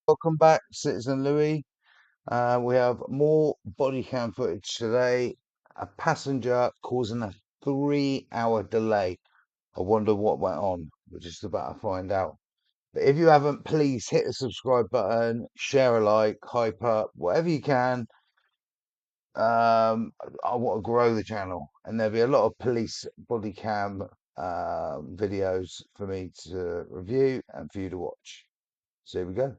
Welcome back, Citizen Louis. We have more body cam footage today. A passenger causing a 3-hour delay. I wonder what went on. We're just about to find out. But if you haven't, please hit the subscribe button, share a like, hype up, whatever you can. I want to grow the channel, and there'll be a lot of police body cam videos for me to review and for you to watch. So here we go.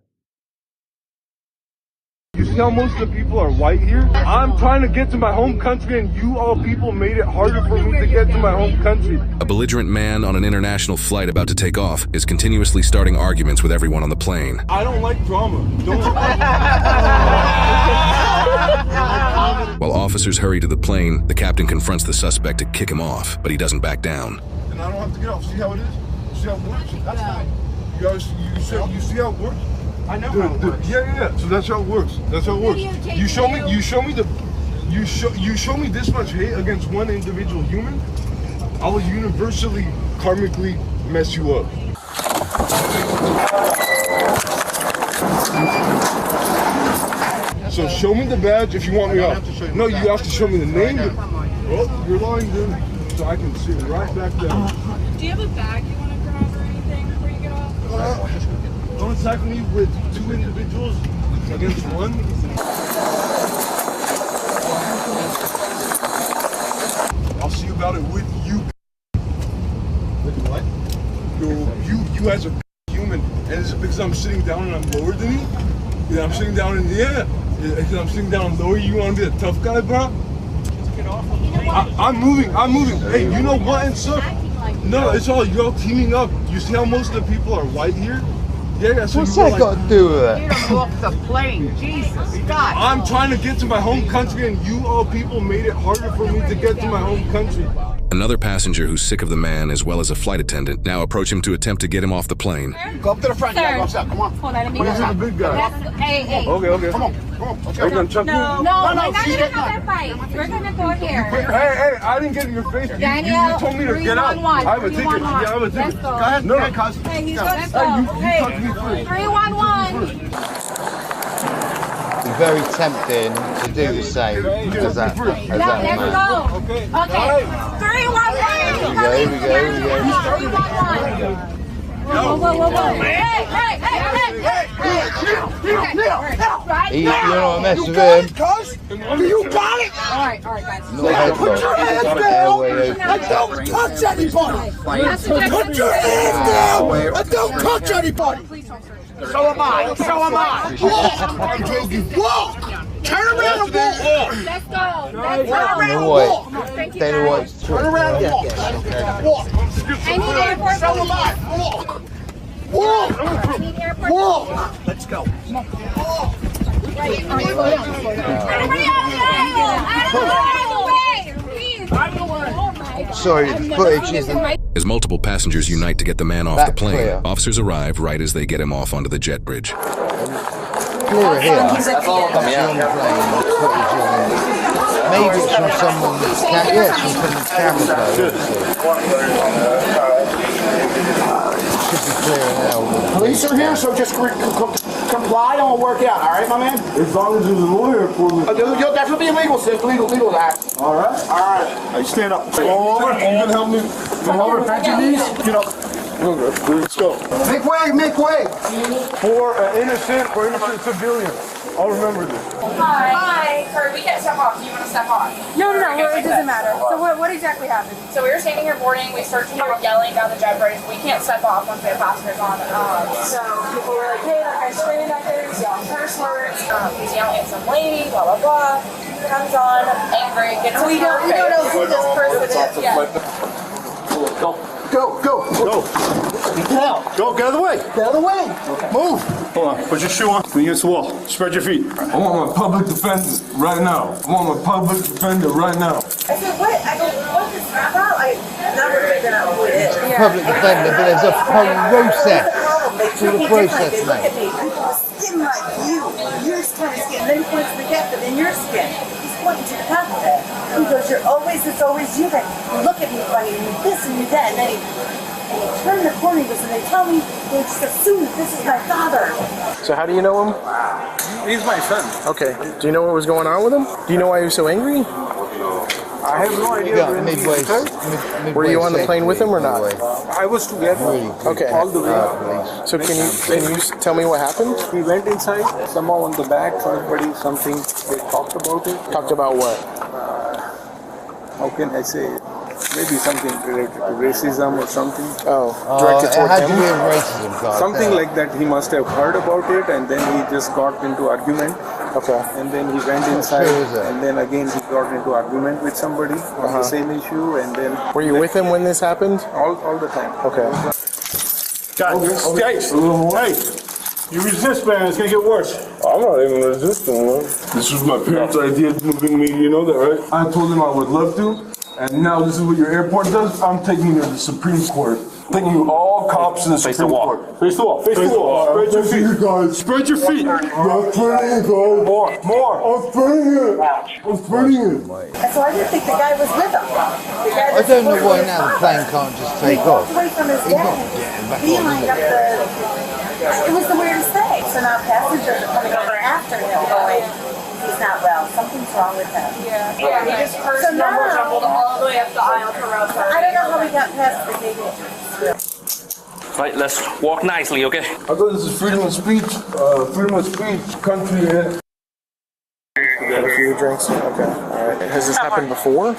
You see how most of the people are white here? I'm trying to get to my home country, and you all people made it harder for me to get to my home country. A belligerent man on an international flight about to take off is continuously starting arguments with everyone on the plane. I don't like drama. While officers hurry to the plane, the captain confronts the suspect to kick him off, but he doesn't back down. And I don't have to get off. See how it is? See how it works? That's fine. You see how it works? I know how it works. Yeah. So that's how it works. That's how it works. You show me this much hate against one individual human, I will universally, karmically mess you up. So show me the badge if you want me off. No, you have to show me the name. Oh, you're lying, dude. So I can sit right back there. Do you have a bag you want to grab or anything before you get off? Don't attack me with two individuals against one. I'll see about it with you. With what? You as a human, and it's because I'm sitting down and I'm lower than you. Yeah, I'm sitting down and because I'm sitting down and lower. You want to be a tough guy, bro? Just get off. I'm moving. Hey, you know what and stuff? No, it's all y'all teaming up. You see how most of the people are white here? Yeah, so what's that got to do with it? Get off the plane, Jesus God. I'm trying to get to my home country, and you all people made it harder for me to get to my home country. Another passenger who's sick of the man, as well as a flight attendant, now approach him to attempt to get him off the plane. Go up to the front, you gotta go outside, come on. Hold on, let me go. He's the big guy. Hey. Okay. Come on, okay. Are you gonna chuck me? No, we're not gonna have that fight. We're gonna go here. Hey, I didn't get in your face. You told me to get out. I have a ticket. Yeah, I have a ticket. Let's go. Go ahead, No. cuz. Hey, he's gonna Hey, go. you talked to me first. 311. It's very tempting to do the same as that Let's man. go. Okay. 311. Here we go. 311. Whoa. Hey. You're not messing with him. You got it? All right, guys. Not headlock. Put your hands down. Airway I don't touch anybody. Put your hands down. I don't touch anybody. So am I. Walk. Turn around and walk. Let's go. Turn around and White. walk. Thank you, Dana guys. White's Turn around and walk. Walk. I need airport So am police. I. Walk. I need airport Walk. Let's go. Everybody out of the way! Please! Oh my. Sorry, the footage isn't. As multiple passengers unite to get the man off Back the plane, clear. officers arrive right as they get him off onto the jet bridge. Clear here. Obviously on the plane, the footage isn't. Maybe it's from someone's it's from someone's camera phone. Should be clear now. Police are here, so just comply and we'll work it out. All right, my man? As long as there's a lawyer for me. You'll definitely be legal, sis. Legal act. All right. Hey, stand up. Go over. You gonna help me? Come over. Bend your knees. Get up. Let's go. Make way. For innocent civilian. I'll remember this. Hi. Kurt, we can't step off. Do you want to step off? No, it doesn't matter. So what exactly happened? So we were standing here boarding. We started to hear yelling down the jet bridge. We can't step off once we have passengers on. So people were like, hey, that guy's screaming back there. He's yelling curse words. He's yelling at some lady, blah, blah, blah. Comes on, angry, gets We don't know who this person is. Yeah. Go. Get out. Go, get out of the way. Get out of the way. Move. Hold on. Put your shoe on. Lean against the wall. Spread your feet. I want my public defender right now. I I said, what? I go, what is that about? I never figured out who it is. Public defender, but there's a process. It's the process, Look at me. I have skin like you. Your kind of skin. Then he points to the gap, but then your skin. He's pointing to the top of it. He goes, it's always you that look at me funny, and you this and you that. And then he turn the corner, he goes, and they tell me, they just assume that this is my father. So how do you know him? He's my son. Okay. Do you know what was going on with him? Do you know why he was so angry? I have no idea. Yeah, midway. Were you on the plane with him or not? I was together. Okay. All the way. So can you tell me what happened? We went inside. Somehow on the back, something. They talked about it. Talked about what? How can I say it? Maybe something related to racism or something. Oh, directed toward it had to him? be a racism card. Something like that. He must have heard about it, and then he just got into argument. Okay. And then he went inside, Sure is it? and then again he got into argument with somebody on the same issue, and then Were you with him when this happened? all the time. Okay. Guys, hey, you resist, man. It's gonna get worse. I'm not even resisting, man. This was my parents' idea of moving me, you know that, right? I told them I would love to, and now this is what your airport does? I'm taking you to the Supreme Court. Taking you all cops to the Supreme Court. Face the wall. Face the wall. Spread your feet. Guys. Spread your feet. I'm spreading it, guys. More. I'm spreading it. I'm spreading it. And so I didn't think the guy was with him. The guy I don't know why now the plane can't just take He walked off. away from his He's not dad. getting back He on, lined is up it was the weirdest thing. So now passengers are coming over after him going, he's not well. Something's wrong with him. Yeah, he just cursed So now- jumbled all the way up the aisle to row 30. I don't know how we got past the gate. Right, let's walk nicely, okay? I thought this is freedom of speech country. Had a few drinks? Okay. Alright. Has this happened before?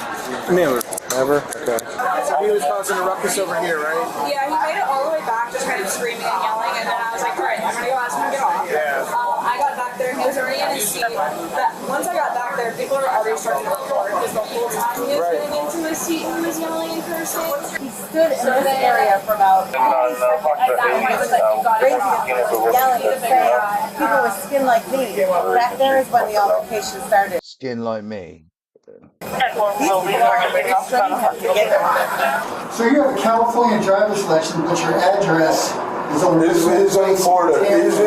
Never. Never? Okay. So he was causing a ruckus over here, right? Yeah, he made it all the way back, just kind of screaming and yelling, and then I was like, all right, I'm gonna go ask him to get off. Yeah. I got back there, he was already in his seat. That once I got back there, people were already starting to record because the whole time he was getting into his seat and he was yelling and cursing. He stood in this area for about At that point, it was like, you gotta get off. yelling and saying, people with skin like me. Back there is when the altercation started. Skin like me. So you have a California driver's license, but your address is on Is in Florida. Is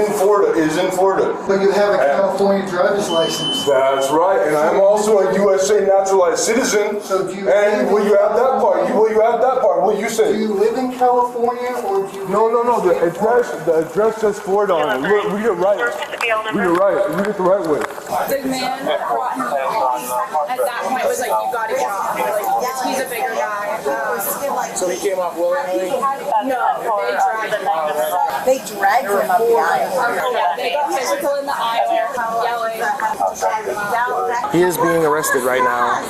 in Florida. But you have a California driver's license. That's right, and I'm also a USA naturalized citizen. So do you And will you add that part? Will you add that part? What you Do say? you live in California or do you? No. The address says Florida on it. Look, read it right. Read it right. Read it the right way. The man brought him off. At that point, it was like, you gotta get off. Like, he's a bigger guy. So he came up willingly? No, They dragged him up the aisle. they got physical in the aisle, yelling. He is being arrested right now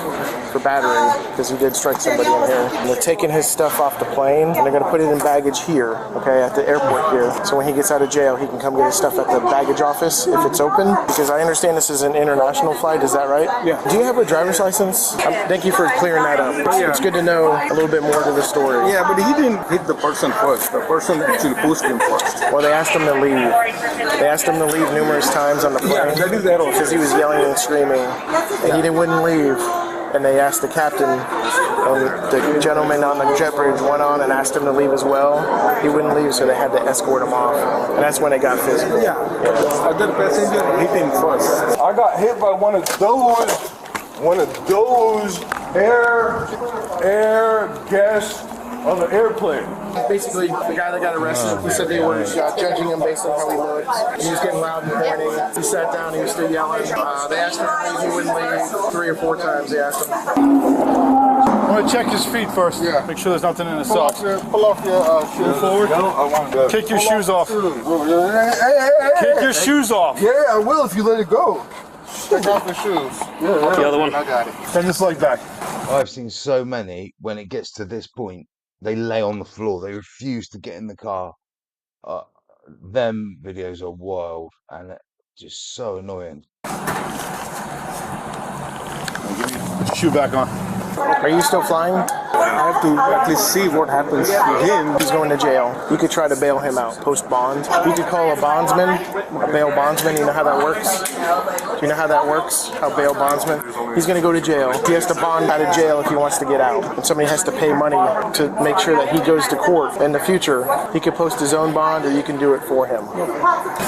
for battering because he did strike somebody in here. And they're taking his stuff off the plane and they're going to put it in baggage here, okay, at the airport here. So when he gets out of jail, he can come get his stuff at the baggage office if it's open. Because I understand this is an international flight, is that right? Yeah. Do you have a driver's license? Thank you for clearing that up. Yeah. It's good to know a little bit more to the story. Yeah, but he didn't hit the person first. The person actually pushed him first. Well, they asked him to leave. They asked him to leave numerous times on the plane. Yeah, that is error. Because he was yelling and screaming, and he wouldn't leave. And they asked the captain, and the gentleman on the jet bridge went on and asked him to leave as well. He wouldn't leave, so they had to escort him off. And that's when it got physical. Yeah, other passenger hit him first. I got hit by one of those air guests on the airplane. Basically, the guy that got arrested, he said they were judging him based on how he looked. He was getting loud and pointing. He sat down, he was still yelling. They asked him to leave, he wouldn't leave. 3 or 4 times they asked him. I want to check his feet first. Yeah. Make sure there's nothing in his socks. Pull off your shoes. Forward. I want to Kick your shoes off. Kick your shoes off. Yeah, I will if you let it go. Take off the shoes. The other one. I got it. Bend this leg back. I've seen so many, when it gets to this point, they lay on the floor. They refuse to get in the car. Them videos are wild and just so annoying. Put your shoe back on. Are you still flying? I have to at least see what happens to him. He's going to jail. You could try to bail him out, post bond. You could call a bondsman, a bail bondsman. You know how that works? Do you know how that works? How bail bondsman? He's going to go to jail. He has to bond out of jail if he wants to get out. And somebody has to pay money to make sure that he goes to court. In the future, he could post his own bond or you can do it for him.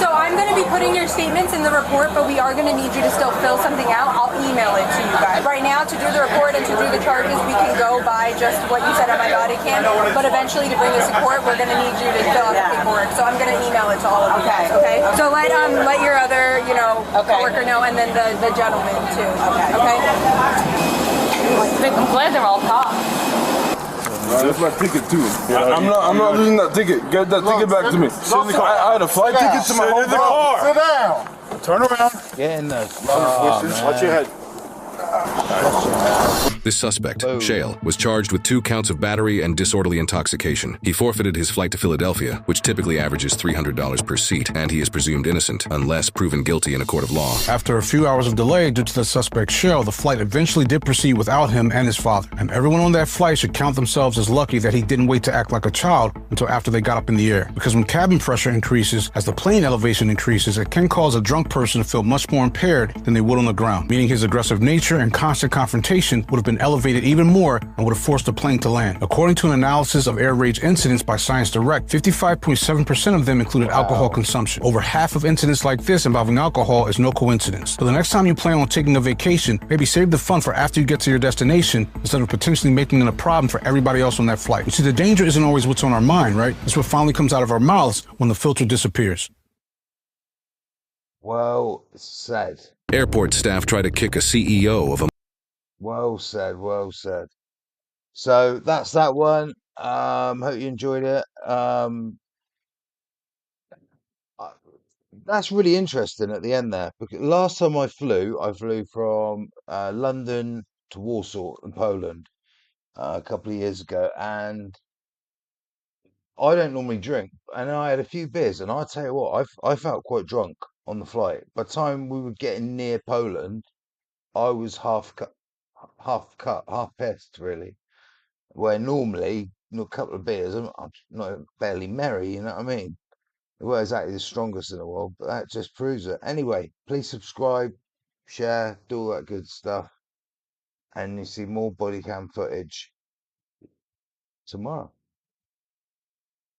So I'm going to be putting your statements in the report, but we are going to need you to still fill something out. I'll email it to you guys. Right now, to do the report and to do the charges, we can go by just what you said on my body cam, but eventually to bring this to court, we're going to need you to fill out the paperwork. So I'm going to email it to all of you guys, okay? So let your other, coworker know, and then the gentleman too. Okay? I'm glad they're all cops. That's my ticket too. I'm not losing that ticket. Get that ticket back to me. I had a flight ticket to my home car. Sit down. Turn around. Get in there. Watch your head. This suspect, Shale, was charged with 2 counts of battery and disorderly intoxication. He forfeited his flight to Philadelphia, which typically averages $300 per seat, and he is presumed innocent unless proven guilty in a court of law. After a few hours of delay due to the suspect's Shale, the flight eventually did proceed without him and his father. And everyone on that flight should count themselves as lucky that he didn't wait to act like a child until after they got up in the air. Because when cabin pressure increases, as the plane elevation increases, it can cause a drunk person to feel much more impaired than they would on the ground, meaning his aggressive nature and constant confrontation would have been elevated even more and would have forced the plane to land. According to an analysis of air rage incidents by Science Direct, 55.7% of them included alcohol consumption. Over half of incidents like this involving alcohol is no coincidence. So the next time you plan on taking a vacation, maybe save the fun for after you get to your destination instead of potentially making it a problem for everybody else on that flight. You see, the danger isn't always what's on our mind, right? It's what finally comes out of our mouths when the filter disappears. Well said. Airport staff try to kick a CEO of a... Well said, well said. So that's that one. Hope you enjoyed it. That's really interesting at the end there, because last time I flew from London to Warsaw in Poland a couple of years ago, and I don't normally drink, and I had a few beers, and I tell you what, I felt quite drunk on the flight. By the time we were getting near Poland, I was half pissed, really. Where normally, a couple of beers, I'm not barely merry, you know what I mean? Well, exactly the strongest in the world, but that just proves it. Anyway, please subscribe, share, do all that good stuff, and you see more body cam footage tomorrow.